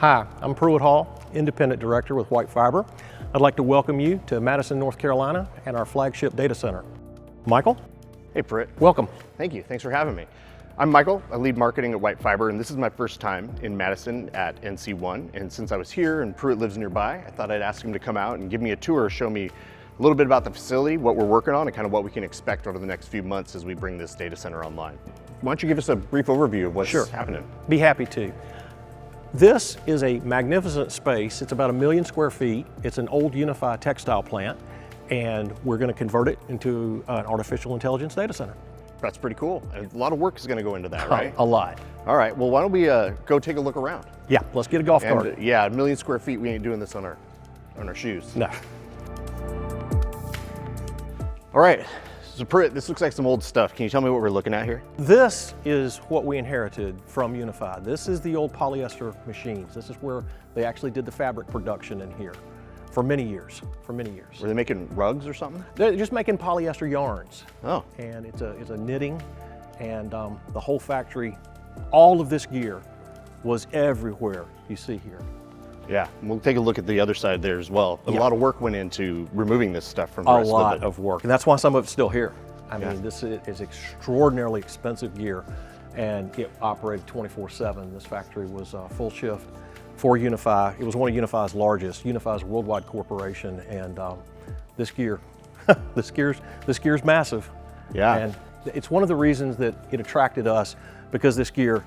Hi, I'm Pruitt Hall, Independent Director with WhiteFiber. I'd like to welcome you to Madison, North Carolina and our flagship data center. Michael? Hey Pruitt. Welcome. Thank you, thanks for having me. I'm Michael, I lead marketing at WhiteFiber, and this is my first time in Madison at NC1. And since I was here and Pruitt lives nearby, I thought I'd ask him to come out and give me a tour, show me a little bit about the facility, what we're working on, and kind of what we can expect over the next few months as we bring this data center online. Why don't you give us a brief overview of what's happening? Be happy to. This is a magnificent space. It's about 1 million square feet. It's an old Unifi textile plant, and we're going to convert it into an artificial intelligence data center. That's pretty cool. And a lot of work is going to go into that, right? A lot. All right, well, why don't we go take a look around? Yeah, let's get a golf cart. Yeah, 1 million square feet, we ain't doing this on our shoes. No. All right, so Pruitt, this looks like some old stuff. Can you tell me what we're looking at here? This is what we inherited from Unifi. This is the old polyester machines. This is where they actually did the fabric production in here for many years, Were they making rugs or something? They're just making polyester yarns. Oh. And it's a knitting, and the whole factory, all of this gear was everywhere you see here. Yeah, we'll take a look at the other side there as well. A lot of work went into removing this stuff from the rest of it. A lot of work, and that's why some of it's still here. I mean, this is extraordinarily expensive gear, and it operated 24/7. This factory was full shift for Unifi. It was one of Unifi's largest. Unifi's a worldwide corporation, and this gear, this gear's massive. Yeah. And it's one of the reasons that it attracted us, because this gear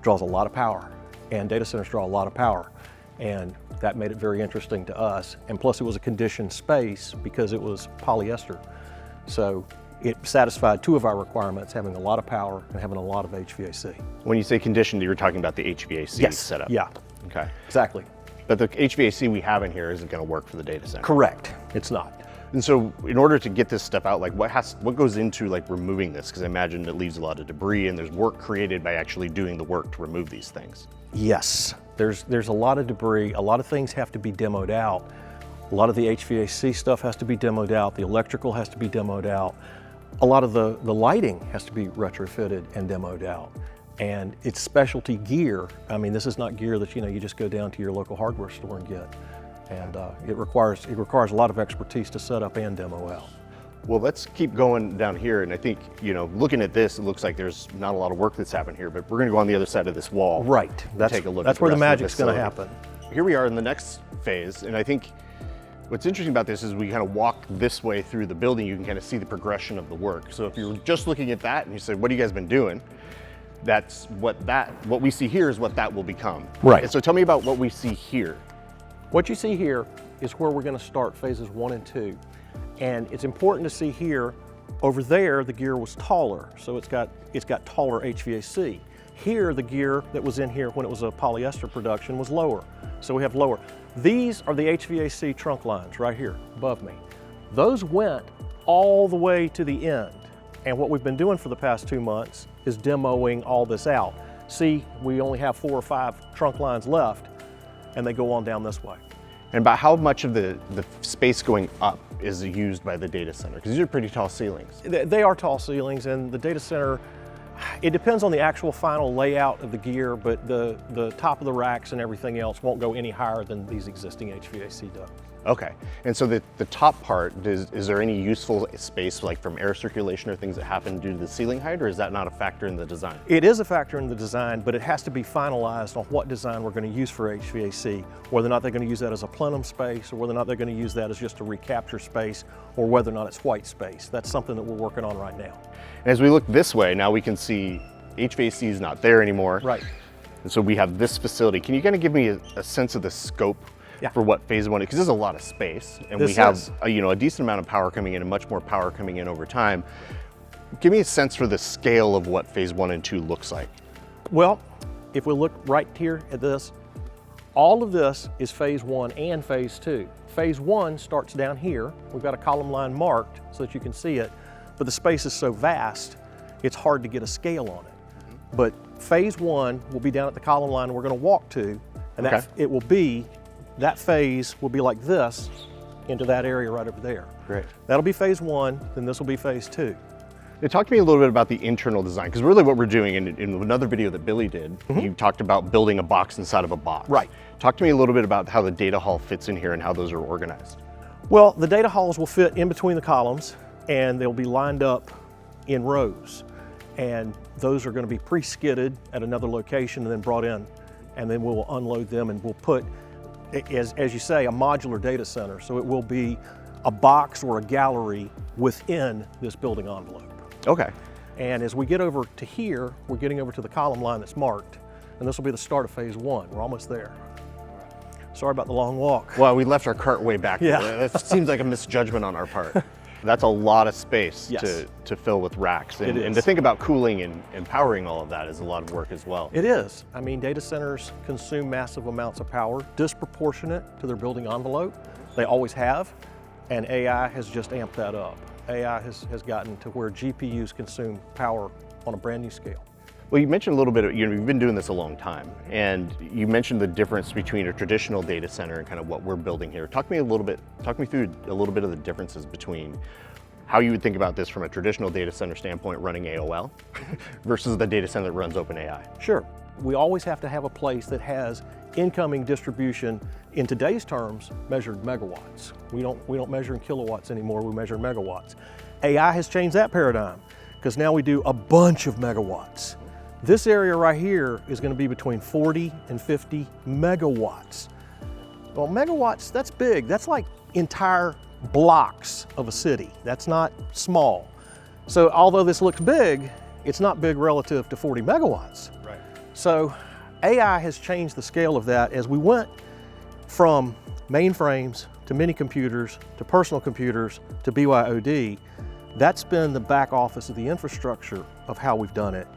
draws a lot of power, and data centers draw a lot of power. And that made it very interesting to us. And plus it was a conditioned space because it was polyester. So it satisfied two of our requirements, having a lot of power and having a lot of HVAC. When you say conditioned, you're talking about the HVAC setup? Yeah. Okay. Exactly. But the HVAC we have in here isn't going to work for the data center. Correct. It's not. And so in order to get this stuff out, like what goes into like removing this? Because I imagine it leaves a lot of debris, and there's work created by actually doing the work to remove these things. Yes, there's a lot of debris. A lot of things have to be demoed out. A lot of the HVAC stuff has to be demoed out. The electrical has to be demoed out. A lot of the lighting has to be retrofitted and demoed out. And it's specialty gear. I mean, this is not gear that you just go down to your local hardware store and get. And it requires a lot of expertise to set up and demo out. Well, let's keep going down here, and I think, looking at this, it looks like there's not a lot of work that's happened here, but we're going to go on the other side of this wall. Right. Take a look. That's where the magic's going to happen. Here we are in the next phase, and I think what's interesting about this is we kind of walk this way through the building, you can kind of see the progression of the work. So if you're just looking at that and you say, what have you guys been doing? That's what we see here is what that will become. Right. And so tell me about what we see here. What you see here is where we're going to start phases 1 and 2. And it's important to see here, over there the gear was taller, so it's got taller HVAC. Here the gear that was in here when it was a polyester production was lower, so we have lower. These are the HVAC trunk lines right here above me. Those went all the way to the end, and what we've been doing for the past 2 months is demoing all this out. See, we only have 4 or 5 trunk lines left, and they go on down this way. And about how much of the space going up is used by the data center? Because these are pretty tall ceilings. They are tall ceilings, and the data center, it depends on the actual final layout of the gear, but the top of the racks and everything else won't go any higher than these existing HVAC does. Okay, and so the top part, is there any useful space like from air circulation or things that happen due to the ceiling height, or is that not a factor in the design? It is a factor in the design, but it has to be finalized on what design we're going to use for HVAC, whether or not they're going to use that as a plenum space, or whether or not they're going to use that as just a recapture space, or whether or not it's white space. That's something that we're working on right now. And as we look this way, now we can see HVAC is not there anymore. Right. And so we have this facility. Can you kind of give me a sense of the scope for what phase 1 is? Because there's a lot of space, and we have a decent amount of power coming in and much more power coming in over time. Give me a sense for the scale of what phase 1 and 2 looks like. Well, if we look right here at this, all of this is phase 1 and phase 2. Phase 1 starts down here. We've got a column line marked so that you can see it, but the space is so vast, it's hard to get a scale on it. But phase 1 will be down at the column line we're going to walk to, and that phase will be like this into that area right over there. Great. That'll be phase 1, then this will be phase 2. Talk to me a little bit about the internal design, because really what we're doing in another video that Billy did, you talked about building a box inside of a box. Right. Talk to me a little bit about how the data hall fits in here and how those are organized. Well, the data halls will fit in between the columns, and they'll be lined up in rows. And those are going to be pre-skidded at another location and then brought in, and then we'll unload them, and we'll put, as you say, a modular data center. So it will be a box or a gallery within this building envelope. Okay. And as we get over to here, we're getting over to the column line that's marked, and this will be the start of phase 1. We're almost there. Sorry about the long walk. Well, we left our cart way back. Yeah. That seems like a misjudgment on our part. That's a lot of space Yes. to fill with racks. And, It is. and to think about cooling and powering all of that is a lot of work as well. It is. I mean, data centers consume massive amounts of power, disproportionate to their building envelope. They always have, and AI has just amped that up. AI has gotten to where GPUs consume power on a brand new scale. Well, you mentioned a little bit, you've been doing this a long time, and you mentioned the difference between a traditional data center and kind of what we're building here. Talk me through a little bit of the differences between how you would think about this from a traditional data center standpoint running AOL versus the data center that runs OpenAI. Sure. We always have to have a place that has incoming distribution, in today's terms, measured megawatts. We don't measure in kilowatts anymore, we measure in megawatts. AI has changed that paradigm, because now we do a bunch of megawatts. This area right here is going to be between 40 and 50 megawatts. Well, megawatts, that's big. That's like entire blocks of a city. That's not small. So although this looks big, it's not big relative to 40 megawatts. Right. So AI has changed the scale of that as we went from mainframes to mini computers to personal computers to BYOD. That's been the back office of the infrastructure of how we've done it.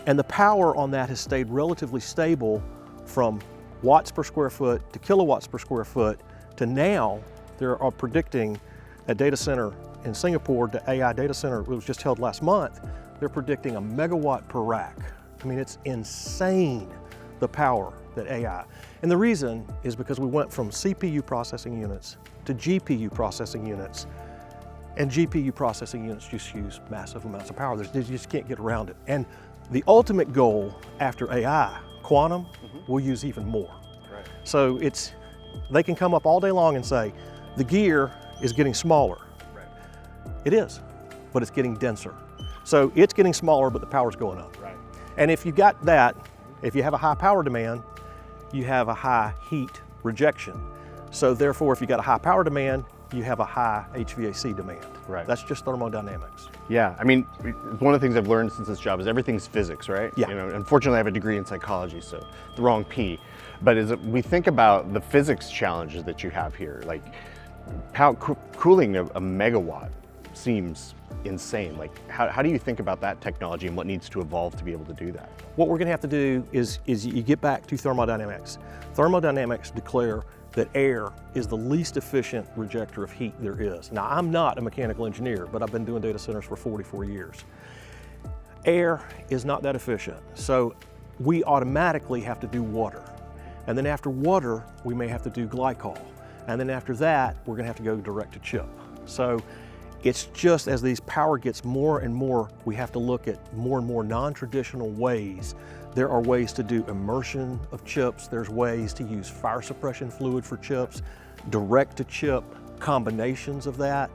And the power on that has stayed relatively stable from watts per square foot to kilowatts per square foot to now they are predicting a data center in Singapore, the AI data center, it was just held last month, they're predicting a megawatt per rack. I mean, it's insane, the power that AI. And the reason is because we went from CPU processing units to GPU processing units. And GPU processing units just use massive amounts of power. You just can't get around it. And the ultimate goal after AI, quantum, will use even more. Right. So they can come up all day long and say, the gear is getting smaller. Right. It is, but it's getting denser. So it's getting smaller, but the power's going up. Right. And if you got that, if you have a high power demand, you have a high heat rejection. So therefore, if you got a high power demand, you have a high HVAC demand. Right. That's just thermodynamics. Yeah, I mean, one of the things I've learned since this job is everything's physics, right? Yeah. You know, unfortunately, I have a degree in psychology, so the wrong P. But as we think about the physics challenges that you have here, like how cooling a megawatt seems insane. Like, how do you think about that technology and what needs to evolve to be able to do that? What we're going to have to do is you get back to thermodynamics. Thermodynamics declare that air is the least efficient rejector of heat there is. Now, I'm not a mechanical engineer, but I've been doing data centers for 44 years. Air is not that efficient, so we automatically have to do water. And then after water, we may have to do glycol. And then after that, we're gonna have to go direct to chip. So it's just as these power gets more and more, we have to look at more and more non-traditional ways. There are ways to do immersion of chips. There's ways to use fire suppression fluid for chips, direct to chip combinations of that.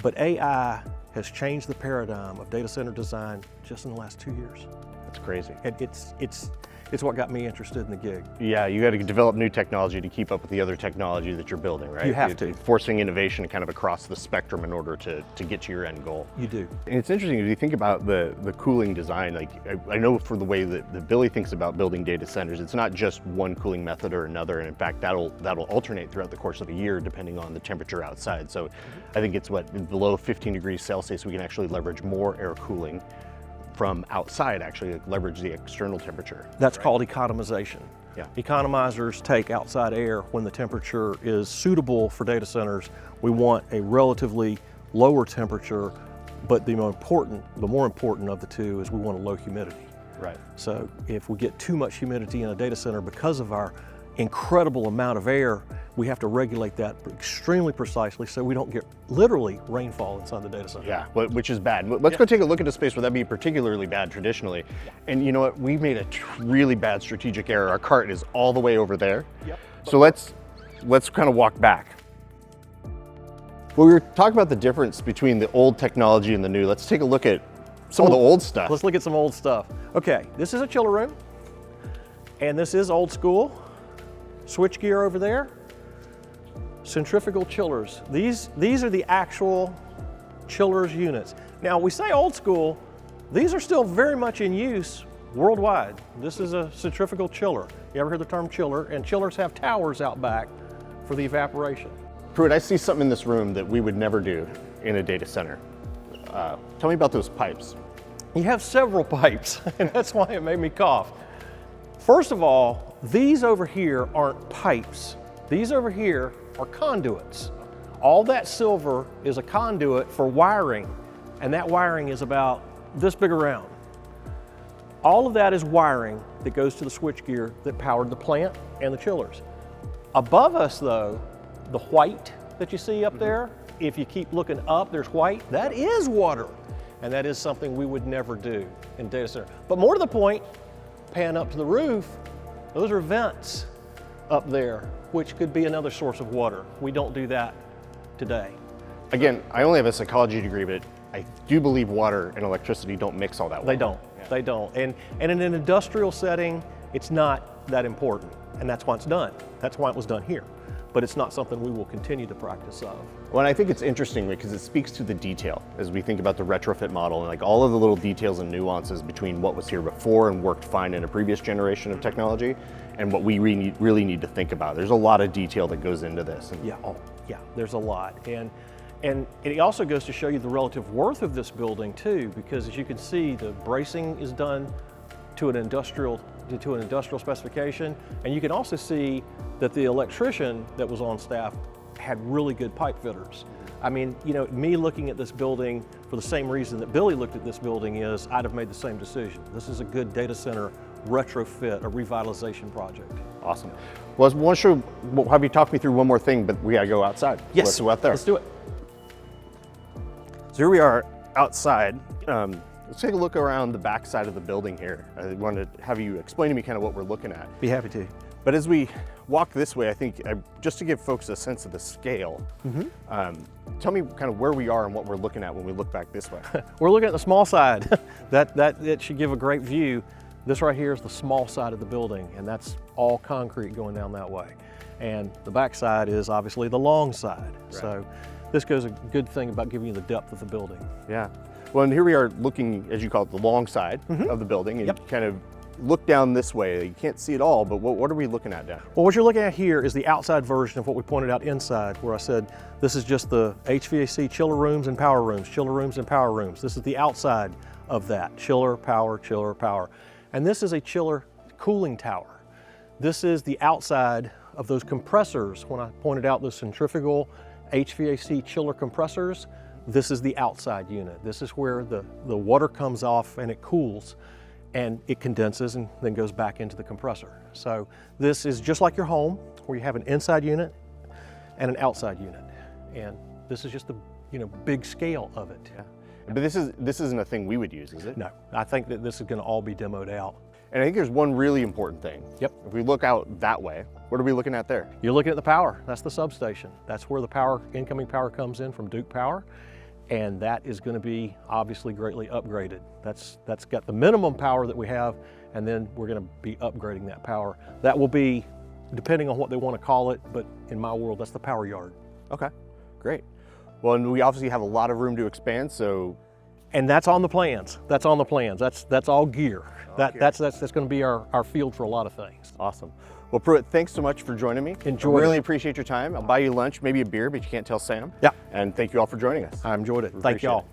But AI has changed the paradigm of data center design just in the last 2 years. That's crazy. And it's what got me interested in the gig. Yeah, you got to develop new technology to keep up with the other technology that you're building, right? You have to. Forcing innovation kind of across the spectrum in order to get to your end goal. You do. And it's interesting if you think about the cooling design, like I know for the way that Billy thinks about building data centers, it's not just one cooling method or another, and in fact that'll alternate throughout the course of a year depending on the temperature outside. So I think it's below 15 degrees Celsius we can actually leverage more air cooling from outside, actually like leverage the external temperature. That's called economization. Yeah. Economizers take outside air when the temperature is suitable for data centers. We want a relatively lower temperature, but the more important of the two is we want a low humidity. Right. So if we get too much humidity in a data center because of our incredible amount of air, we have to regulate that extremely precisely so we don't get literally rainfall inside the data center. Yeah, which is bad. Let's go take a look at a space where that'd be particularly bad traditionally. And you know what? We made a really bad strategic error. Our cart is all the way over there. Yep. So let's kind of walk back. Well, we were talking about the difference between the old technology and the new. Let's take a look at some of the old stuff. Let's look at some old stuff. Okay, this is a chiller room, and this is old school. Switch gear over there. Centrifugal chillers. These are the actual chillers units. Now, we say old school, these are still very much in use worldwide. This is a centrifugal chiller. You ever heard the term chiller? And chillers have towers out back for the evaporation. Pruitt, I see something in this room that we would never do in a data center. Tell me about those pipes. You have several pipes, and that's why it made me cough. First of all, these over here aren't pipes. These over here are conduits. All that silver is a conduit for wiring, and that wiring is about this big around. All of that is wiring that goes to the switchgear that powered the plant and the chillers. Above us though, the white that you see up there, if you keep looking up, there's white, that is water. And that is something we would never do in data center. But more to the point, pan up to the roof, those are vents up there, which could be another source of water. We don't do that today. Again, I only have a psychology degree, but I do believe water and electricity don't mix all that well. They don't, they don't. And in an industrial setting, it's not that important, and that's why it's done. That's why it was done here. But it's not something we will continue to practice of. Well, and I think it's interesting because it speaks to the detail as we think about the retrofit model and like all of the little details and nuances between what was here before and worked fine in a previous generation of technology and what we really need to think about. There's a lot of detail that goes into this. Yeah, there's a lot. And it also goes to show you the relative worth of this building too, because as you can see, the bracing is done to an industrial specification, and you can also see that the electrician that was on staff had really good pipe fitters. I mean, you know, me looking at this building for the same reason that Billy looked at this building is, I'd have made the same decision. This is a good data center retrofit, a revitalization project. Awesome. Well, I want to have you talk me through one more thing, but we gotta go outside. Yes, let's go out there. Let's do it. So here we are outside. Let's take a look around the back side of the building here. I wanted to have you explain to me kind of what we're looking at. Be happy to. But as we walk this way, I think just to give folks a sense of the scale, tell me kind of where we are and what we're looking at when we look back this way. We're looking at the small side. that should give a great view. This right here is the small side of the building, and that's all concrete going down that way. And the back side is obviously the long side. Right. So this goes a good thing about giving you the depth of the building. Yeah. Well, and here we are looking, as you call it, the long side of the building, and you kind of look down this way. You can't see it all, but what are we looking at down? Well, what you're looking at here is the outside version of what we pointed out inside, where I said this is just the HVAC chiller rooms and power rooms, chiller rooms and power rooms. This is the outside of that, chiller, power, chiller, power. And this is a chiller cooling tower. This is the outside of those compressors. When I pointed out the centrifugal HVAC chiller compressors, this is the outside unit. This is where the water comes off and it cools and it condenses and then goes back into the compressor. So this is just like your home, where you have an inside unit and an outside unit. And this is just the big scale of it. Yeah. But this isn't a thing we would use, is it? No, I think that this is gonna all be demoed out. And I think there's one really important thing. Yep. If we look out that way, what are we looking at there? You're looking at the power. That's the substation. That's where the power, incoming power comes in from Duke Power. And that is going to be obviously greatly upgraded. That's got the minimum power that we have, and then we're going to be upgrading that power. That will be, depending on what they want to call it, but in my world, that's the power yard. Okay, great. Well, and we obviously have a lot of room to expand, so. And that's on the plans. That's on the plans. That's all gear. That's going to be our field for a lot of things. Awesome. Well, Pruitt, thanks so much for joining me. Enjoyed it. Really appreciate your time. I'll buy you lunch, maybe a beer, but you can't tell Sam. Yeah. And thank you all for joining us. I enjoyed it. Thank you all.